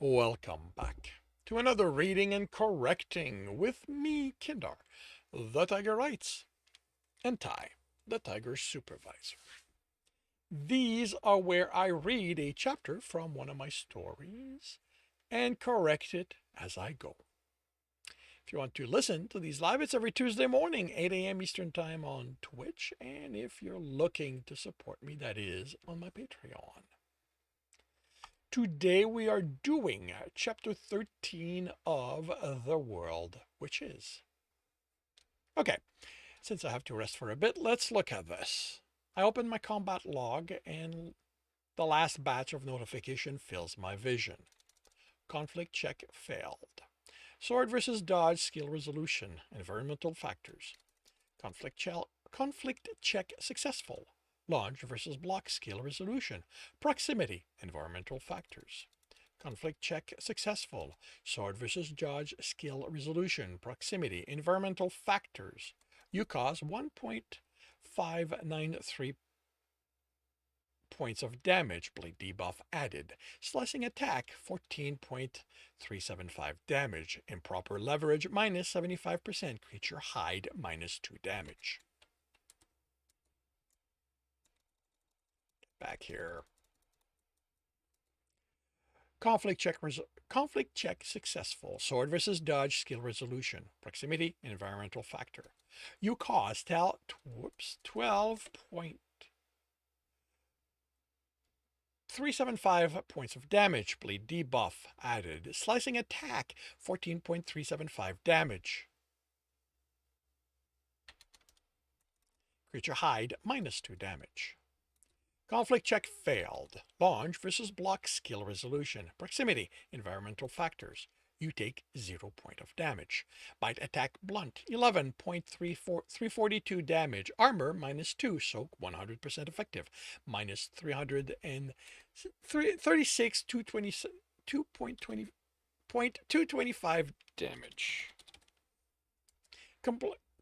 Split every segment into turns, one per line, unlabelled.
Welcome back to another reading and correcting with me, Kindar, the Tiger Writes, and Ty, the Tiger Supervisor. These are where I read a chapter from one of my stories and correct it as I go. If you want to listen to these live, it's every Tuesday morning, 8 a.m. Eastern Time on Twitch, and if you're looking to support me, that is on my Patreon. Today we are doing chapter 13 of The World Witches. Okay, since I have to rest for a bit, let's look at this. I open my combat log and the last batch of notification fills my vision. Conflict check failed. Sword versus dodge skill resolution, environmental factors. Conflict check successful. Launch versus block skill resolution, proximity, environmental factors. Conflict check successful. Sword versus dodge skill resolution, proximity, environmental factors. You cause 1.593 points of damage, blade debuff added. Slicing attack, 14.375 damage. Improper leverage, minus 75%. Creature hide, minus 2 damage. Back here. Conflict check successful. Sword versus dodge skill resolution. Proximity, environmental factor. You cause 12.375 points of damage. Bleed debuff added. Slicing attack, 14.375 damage. Creature hide, minus 2 damage. Conflict check failed. Launch versus block skill resolution. Proximity, environmental factors. You take 0 point of damage. Bite attack blunt, 11.342 damage. Armor, minus 2. Soak, 100% effective. Minus 336, 2.25 damage.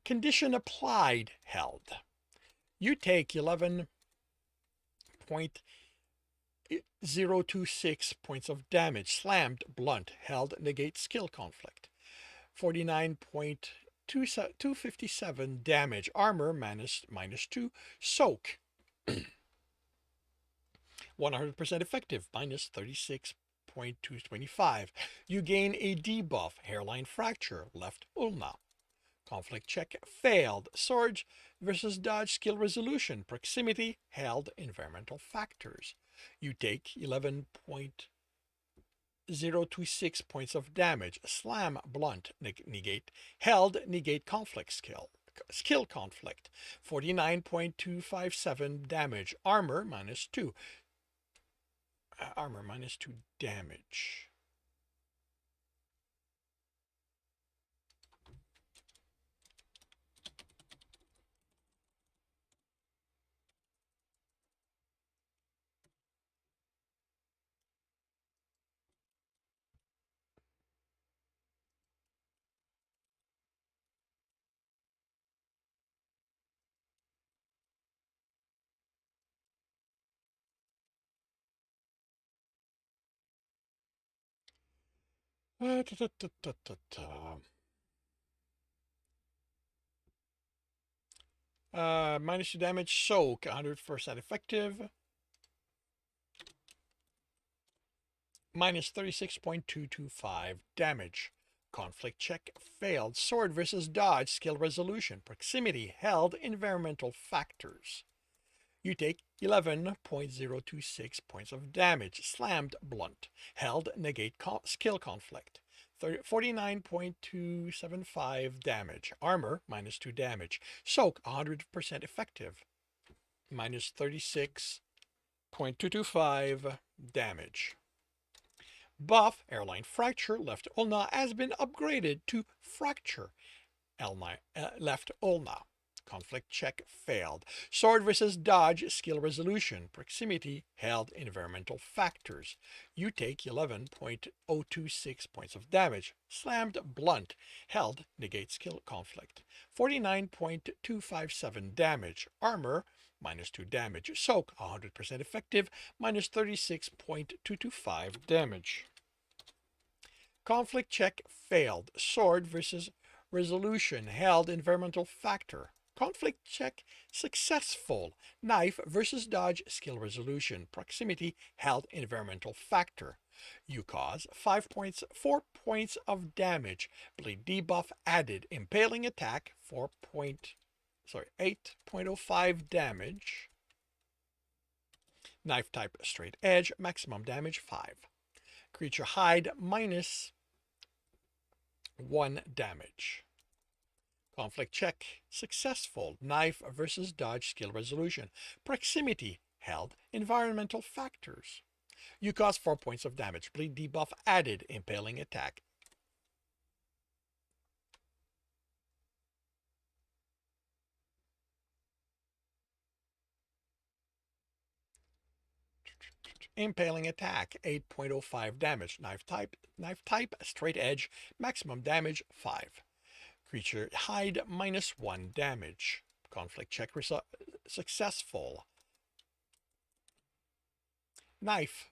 Condition applied, held. You take 11.026 points of damage. Slammed, blunt, held, negate skill conflict. 49.257 damage. Armor, minus 2. Soak, 100% effective, minus 36.225. You gain a debuff. Hairline fracture, left ulna. Conflict check failed. Sword versus dodge skill resolution. Proximity held, environmental factors. You take 11.026 points of damage. Slam, blunt, negate. Held, negate conflict skill. Skill conflict. 49.257 damage. Armor, minus 2. Armor, minus 2 damage. Minus 2 damage, soak, 100% effective. Minus 36.225 damage. Conflict check failed. Sword versus dodge, skill resolution, proximity, held, environmental factors. You take 11.026 points of damage. Slammed, blunt, held, negate skill conflict. 49.275 damage. Armor, minus 2 damage. Soak, 100% effective. Minus 36.225 damage. Buff, airline fracture, left ulna has been upgraded to fracture, left ulna. Conflict check failed. Sword versus dodge skill resolution. Proximity held, environmental factors. You take 11.026 points of damage. Slammed, blunt, held, negate skill conflict. 49.257 damage. Armor, minus 2 damage. Soak, 100% effective, minus 36.225 damage. Conflict check failed. Sword versus resolution held. Environmental factor. Conflict check successful. Knife versus dodge skill resolution. Proximity held. Environmental factor. You cause 5 points, 4 points of damage. Bleed debuff added. Impaling attack 8.05 damage. Knife type straight edge, maximum damage 5. Creature hide minus 1 damage. Conflict check successful. Knife versus dodge skill resolution. Proximity held. Environmental factors. You cause 4 points of damage. Bleed debuff added. Impaling attack. Impaling attack 8.05 damage. Knife type straight edge. Maximum damage 5. Creature hide minus 1 damage. Conflict check successful. Knife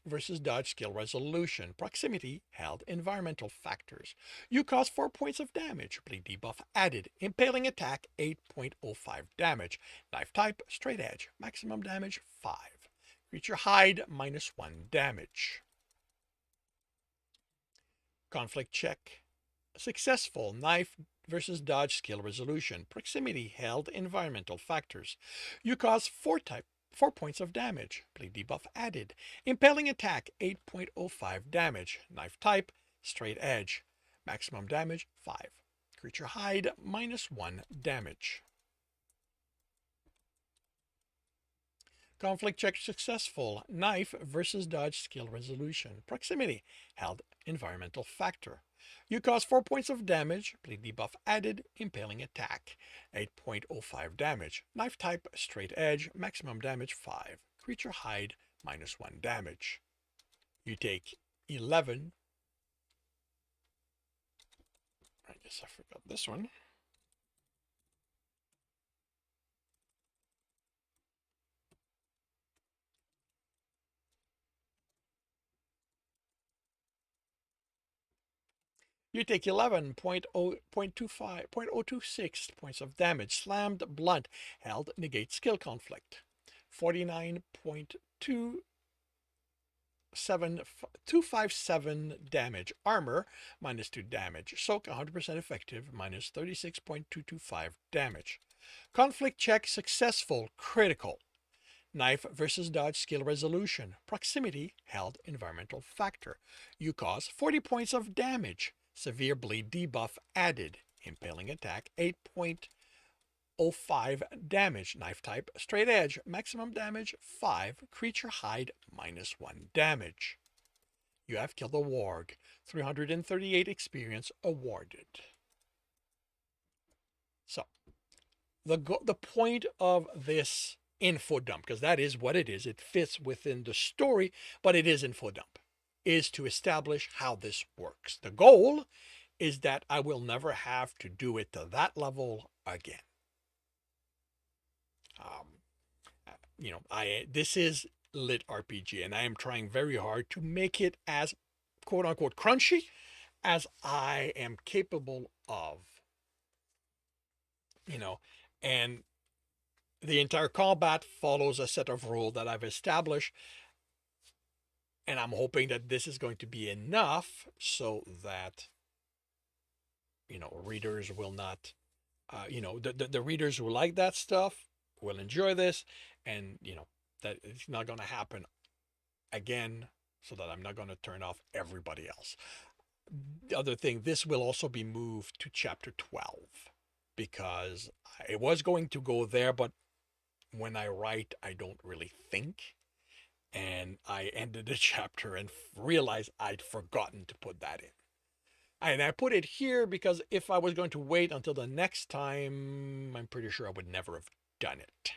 versus dodge skill resolution. Proximity held. Environmental factors. You cause 4 points of damage. Bleed debuff added. Impaling attack 8.05 damage. Knife type straight edge. Maximum damage 5. Creature hide minus 1 damage. Conflict check successful. Knife versus dodge skill resolution. Proximity held. Environmental factors. You cause 4 points of damage. Bleed debuff added. Impaling attack 8.05 damage. Knife type straight edge. Maximum damage 5. Creature hide minus 1 damage. Conflict check successful. Knife versus dodge skill resolution. Proximity held. Environmental factor. You cause 4 points of damage. Bleed debuff added. Impaling attack 8.05 damage. Knife type straight edge. Maximum damage 5. Creature hide minus 1 damage. You take 11. I guess I forgot this one. You take 11.026 points of damage. Slammed, blunt, held, negate skill conflict. 49.257 damage. Armor, minus 2 damage. Soak, 100% effective, minus 36.225 damage. Conflict check successful, critical. Knife versus dodge skill resolution. Proximity held. Environmental factor. You cause 40 points of damage. Severe bleed debuff added. Impaling attack 8.05 damage. Knife type straight edge. Maximum damage 5. Creature hide minus 1 damage. You have killed a warg. 338 experience awarded. So the point of this info dump, because that is what it is, it fits within the story, but it is info dump, is to establish how this works. The goal is that I will never have to do it to that level again. This is lit RPG, and I am trying very hard to make it as quote unquote crunchy as I am capable of. And the entire combat follows a set of rules that I've established, and I'm hoping that this is going to be enough so that readers will not the readers who like that stuff will enjoy this, and that it's not going to happen again, so that I'm not going to turn off everybody else. The other thing, this will also be moved to chapter 12, because it was going to go there, but when I write, I don't really think. And I ended the chapter and realized I'd forgotten to put that in. And I put it here because if I was going to wait until the next time, I'm pretty sure I would never have done it.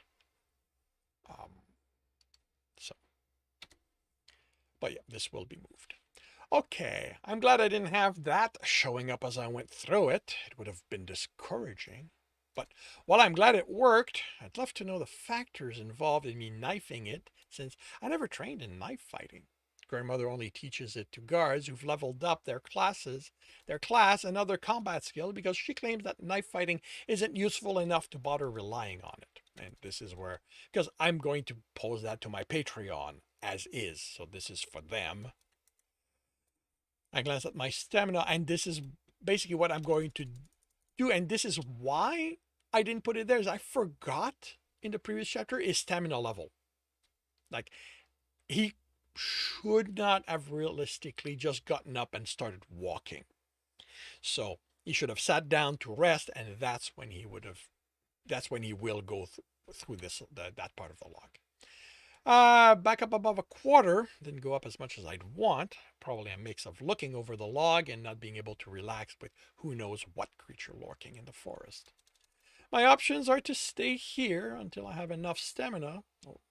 But yeah, this will be moved. Okay, I'm glad I didn't have that showing up as I went through it. It would have been discouraging. But while I'm glad it worked, I'd love to know the factors involved in me knifing it, since I never trained in knife fighting. grandmother only teaches it to guards who've leveled up their class and other combat skill because she claims that knife fighting isn't useful enough to bother relying on it. And this is where, because I'm going to post that to my Patreon as is, so this is for them. I glance at my stamina, and this is basically what I'm going to do. And this is why I didn't put it there, is I forgot in the previous chapter is stamina level. Like, he should not have realistically just gotten up and started walking. So he should have sat down to rest, and that's when he will go through that part of the log. Back up above a quarter, didn't go up as much as I'd want. Probably a mix of looking over the log and not being able to relax with who knows what creature lurking in the forest. My options are to stay here until I have enough stamina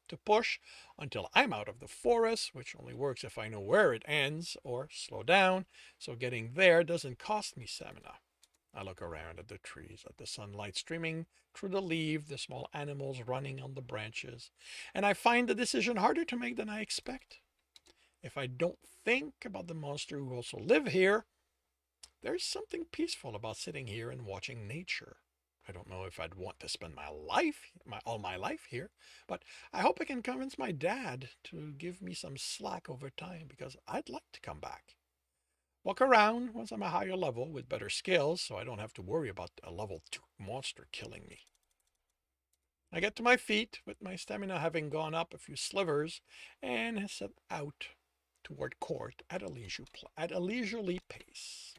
to push until I'm out of the forest, which only works if I know where it ends, or slow down, so getting there doesn't cost me stamina. I look around at the trees, at the sunlight streaming through the leaves, the small animals running on the branches, and I find the decision harder to make than I expect. If I don't think about the monster who also live here, there's something peaceful about sitting here and watching nature. I don't know if I'd want to spend all my life here, but I hope I can convince my dad to give me some slack over time because I'd like to come back. Walk around once I'm a higher level with better skills so I don't have to worry about a level 2 monster killing me. I get to my feet with my stamina having gone up a few slivers and set out toward court at a leisurely pace.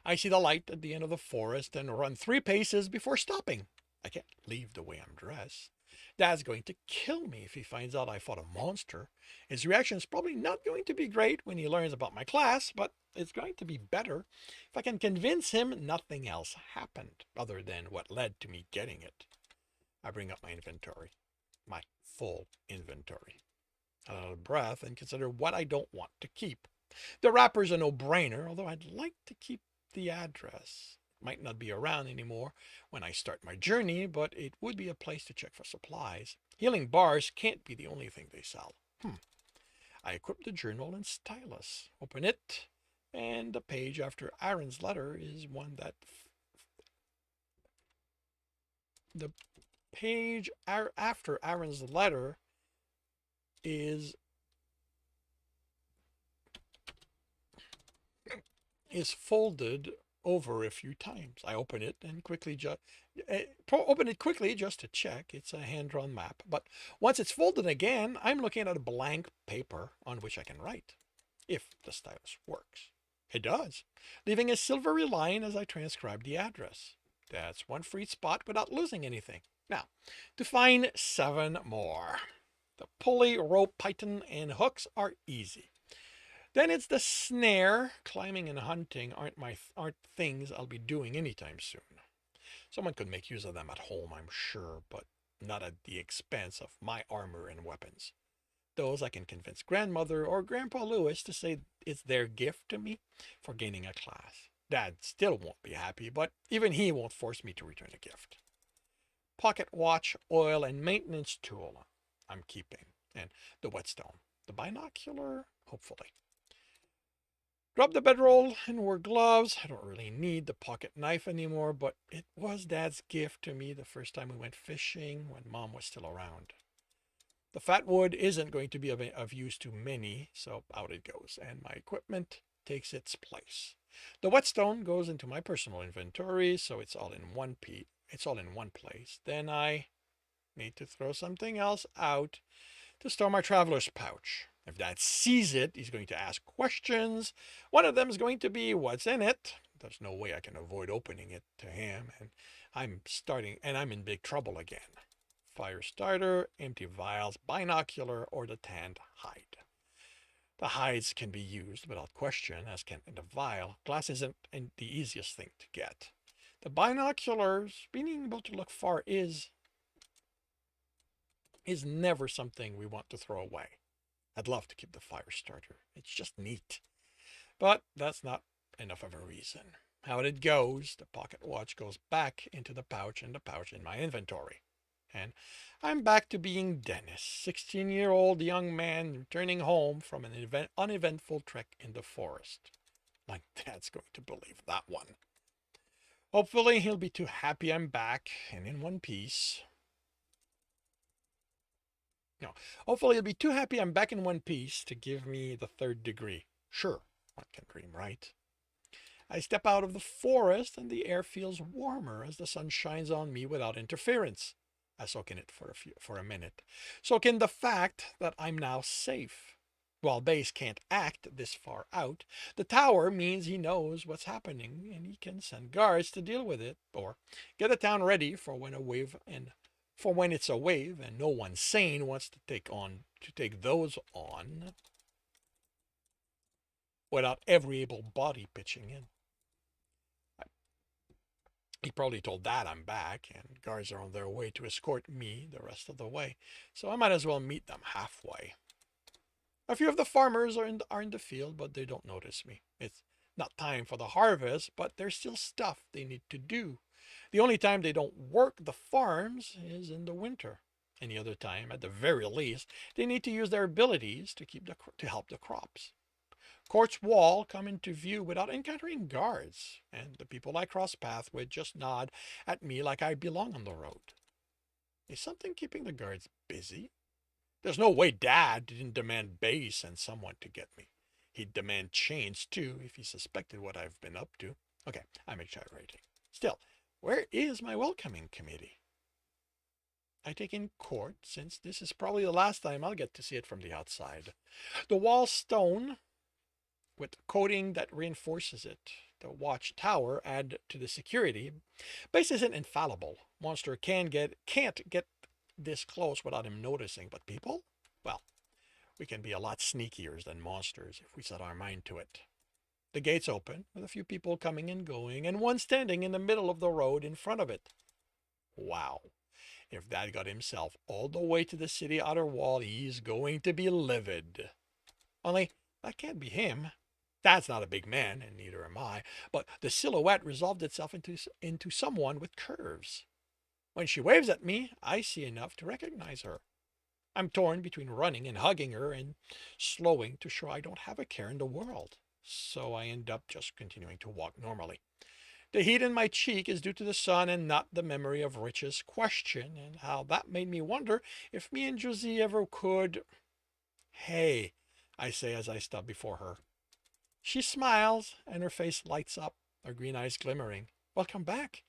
I see the light at the end of the forest and run 3 paces before stopping. I can't leave the way I'm dressed. Dad's going to kill me if he finds out I fought a monster. His reaction is probably not going to be great when he learns about my class, but it's going to be better if I can convince him nothing else happened other than what led to me getting it. I bring up my inventory, my full inventory. I'm out of breath and consider what I don't want to keep. The wrapper's a no-brainer, although I'd like to keep the address. It might not be around anymore when I start my journey, but it would be a place to check for supplies. Healing bars can't be the only thing they sell. I equip the journal and stylus, open it, and the page after Aaron's letter is one that... The page after Aaron's letter is folded over a few times. I open it and quickly just to check. It's a hand-drawn map, but once it's folded again, I'm looking at a blank paper on which I can write, if the stylus works. It does, leaving a silvery line as I transcribe the address. That's one free spot without losing anything. Now, to find 7 more. The pulley, rope, python, and hooks are easy. Then it's the snare. Climbing and hunting aren't things I'll be doing anytime soon. Someone could make use of them at home, I'm sure, but not at the expense of my armor and weapons. Those I can convince grandmother or Grandpa Lewis to say it's their gift to me for gaining a class. Dad still won't be happy, but even he won't force me to return a gift. Pocket watch, oil, and maintenance tool I'm keeping, and the whetstone. The binocular, hopefully. Drop the bedroll and wear gloves. I don't really need the pocket knife anymore, but it was Dad's gift to me the first time we went fishing when Mom was still around. The fat wood isn't going to be of use to many, so out it goes, and my equipment takes its place. The whetstone goes into my personal inventory, so it's all in one place. Then I need to throw something else out to store my traveler's pouch. If Dad sees it, he's going to ask questions. One of them is going to be, what's in it? There's no way I can avoid opening it to him, and I'm in big trouble again. Fire starter, empty vials, binocular, or the tanned hide. The hides can be used without question, as can the vial. Glass isn't the easiest thing to get. The binoculars, being able to look far is never something we want to throw away. I'd love to keep the fire starter. It's just neat. But that's not enough of a reason. How it goes, the pocket watch goes back into the pouch and the pouch in my inventory. and I'm back to being Dennis, 16-year-old young man returning home from an uneventful trek in the forest. My dad's going to believe that one. Hopefully he'll be too happy I'm back and in one piece. No, hopefully he'll be too happy I'm back in one piece to give me the third degree. Sure, one can dream, right? I step out of the forest and the air feels warmer as the sun shines on me without interference. I soak in it for a minute. Soak in the fact that I'm now safe. While base can't act this far out, the tower means he knows what's happening and he can send guards to deal with it or get the town ready for when it's a wave and no one sane wants to take those on without every able body pitching in. He probably told Dad I'm back, and guards are on their way to escort me the rest of the way, so I might as well meet them halfway. A few of the farmers are in the field, but they don't notice me. It's not time for the harvest, but there's still stuff they need to do. The only time they don't work the farms is in the winter. Any other time, at the very least, they need to use their abilities to help the crops. Court's wall come into view without encountering guards, and the people I cross paths with just nod at me like I belong on the road. Is something keeping the guards busy? There's no way Dad didn't demand base and someone to get me. He'd demand chains too if he suspected what I've been up to. Okay, I'm exaggerating. Still, where is my welcoming committee? I take in court since this is probably the last time I'll get to see it from the outside. The wall stone with coating that reinforces it. The watchtower add to the security. Base isn't infallible. Monster can't get this close without him noticing. But people? Well, we can be a lot sneakier than monsters if we set our mind to it. The gates open, with a few people coming and going, and one standing in the middle of the road in front of it. Wow. If Dad got himself all the way to the city outer wall, he's going to be livid. Only, that can't be him. Dad's not a big man, and neither am I, but the silhouette resolved itself into someone with curves. When she waves at me, I see enough to recognize her. I'm torn between running and hugging her and slowing to show I don't have a care in the world. So I end up just continuing to walk normally. The heat in my cheek is due to the sun and not the memory of Rich's question, and how that made me wonder if me and Josie ever could. Hey, I say as I stop before her. She smiles, and her face lights up, her green eyes glimmering. Welcome back.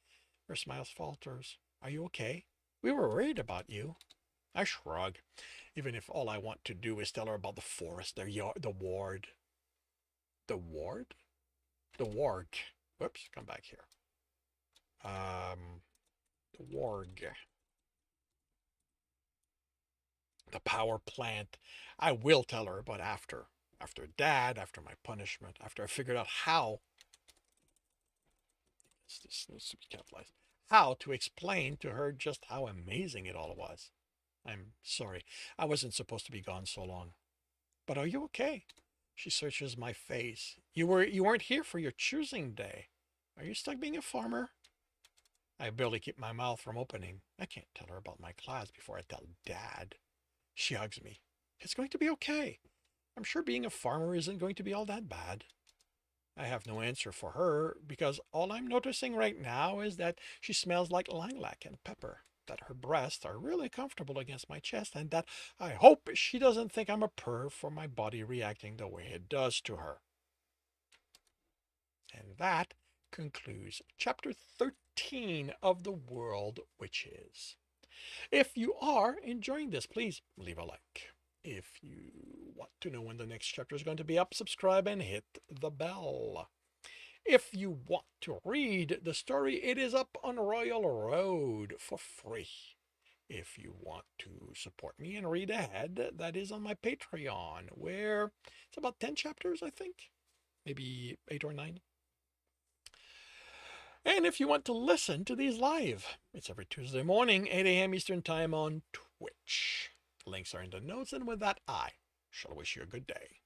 Her smile falters. Are you okay? We were worried about you. I shrug, even if all I want to do is tell her about the forest, the ward. The ward? The warg. Whoops, come back here. The warg. The power plant. I will tell her, but after Dad, after my punishment, after I figured out how this needs to be capitalized, how to explain to her just how amazing it all was. I'm sorry, I wasn't supposed to be gone so long. But are you okay? She searches my face. You weren't here for your choosing day. Are you stuck being a farmer? I barely keep my mouth from opening. I can't tell her about my class before I tell Dad. She hugs me. It's going to be okay. I'm sure being a farmer isn't going to be all that bad. I have no answer for her because all I'm noticing right now is that she smells like lilac and pepper, that her breasts are really comfortable against my chest, and that I hope she doesn't think I'm a perv for my body reacting the way it does to her. And that concludes chapter 13 of The World Witches. If you are enjoying this, please leave a like. If you want to know when the next chapter is going to be up, subscribe and hit the bell. If you want to read the story, it is up on Royal Road for free. If you want to support me and read ahead, that is on my Patreon, where it's about 10 chapters, I think. Maybe 8 or 9. And if you want to listen to these live, it's every Tuesday morning, 8 a.m. Eastern Time on Twitch. Links are in the notes, and with that, I shall wish you a good day.